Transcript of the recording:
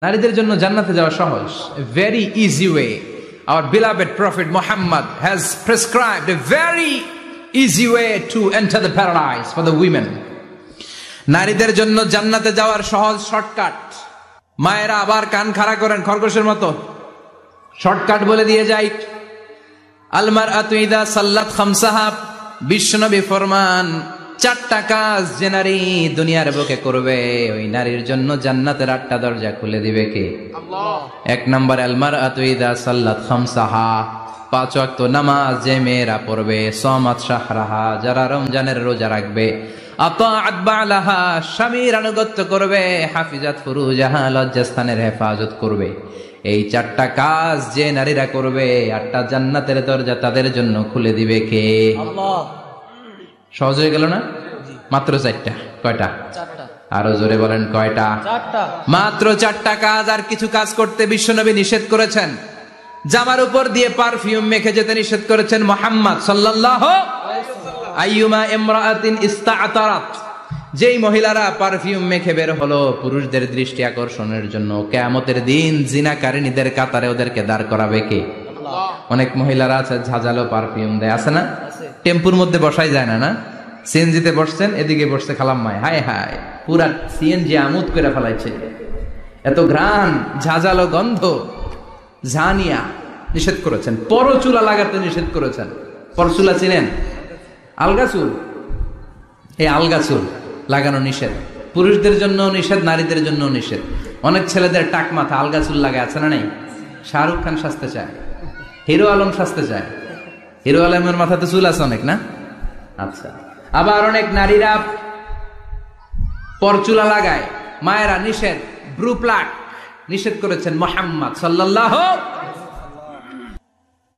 নারীদের জন্য জান্নাতে যাওয়া সহজ, very easy way. Our beloved Prophet Muhammad has prescribed a very easy way to enter the paradise for the women. নারীদের জন্য জান্নাতে যাওয়ার সহজ শর্টকাট। মায়েরা আবার কান খাড়া করেন খরগোশের মতো, শর্টকাট বলে দিয়ে যাই। আল মারআতু ইযা সাল্লাত খামসাহা, বিশ্বনবী ফরমান, চারটা কাজ যে নারী দুনিয়ার বুকে করবে ওই নারীর জন্য জান্নাতের 8টা দরজা খুলে দিবে কে? আল্লাহ। 1 নাম্বার, আল মারআতু ইযা সাল্লাত খামসাহা, 5 ওয়াক্ত নামাজ যে মেয়েরা পড়বে, সামাত শাহরাহা, যারা রমজানের রোজা রাখবে, আতাআত বালাহা, স্বামীর আনুগত্য করবে, হাফিজাত ফুরুজাহা, লজ্জাস্থানের হেফাজত করবে। এই 4টা কাজ যে নারীরা করবে 8টা জান্নাতের দরজা তাদের জন্য খুলে দিবে কে? আল্লাহ। সহজ হয়ে গেল না? মাত্র 4টা। কয়টা? 4টা। আরো জোরে বলেন কয়টা? 4টা। মাত্র 4টা কাজ। আর কিছু কাজ করতে বিশ্বনবী নিষেধ করেছেন। জামার উপর দিয়ে পারফিউম মেখে যেতে নিষেধ করেছেন মুহাম্মদ সাল্লাল্লাহু আলাইহি ওয়াসাল্লাম। আইয়ুমা ইমরাআতিন ইস্তা'তারাত, যেই মহিলারা পারফিউম মেখে বের হলো পুরুষদের দৃষ্টি আকর্ষণের জন্য, কিয়ামতের দিন জিনাকারিনীদের কাতারে ওদেরকে দাঁড় করাবে কে? আল্লাহ। অনেক মহিলারা আছে ঝাঁঝালো পারফিউম দেয়, আছে না? টেম্পুর মধ্যে বসাই যায় না, না সিএনজিতে বসছেন, এদিকে বসছে খালাম্মায়, হায় হায় পুরা সিএনজি আমোদ করে ফেলাইছে, এত ঘ্রাণ, ঝাঁঝালো গন্ধ। ঝানিয়া নিষেধ করেছেন। পরচুলা লাগাতে নিষেধ করেছেন। পরচুলা চিনেন? আলগা চুল, এই আলগা চুল লাগানো নিষেধ। পুরুষদের জন্য নিষেধ, নারীদের জন্য নিষেধ। অনেক ছেলেদের টাক মাথা আলগা চুল লাগে, আছে না? নেই? শাহরুখ খান সাজতে চায়, হিরো আলম সাজতে চায়। হিরো আলমের মাথাতে চুল আছে অনেক, না? আচ্ছা। আবার অনেক নারীরা পরচুলা লাগায়, মায়েরা নিষেধ। ব্রু প্লাক নিষেধ করেছেন মুহাম্মদ সাল্লাল্লাহু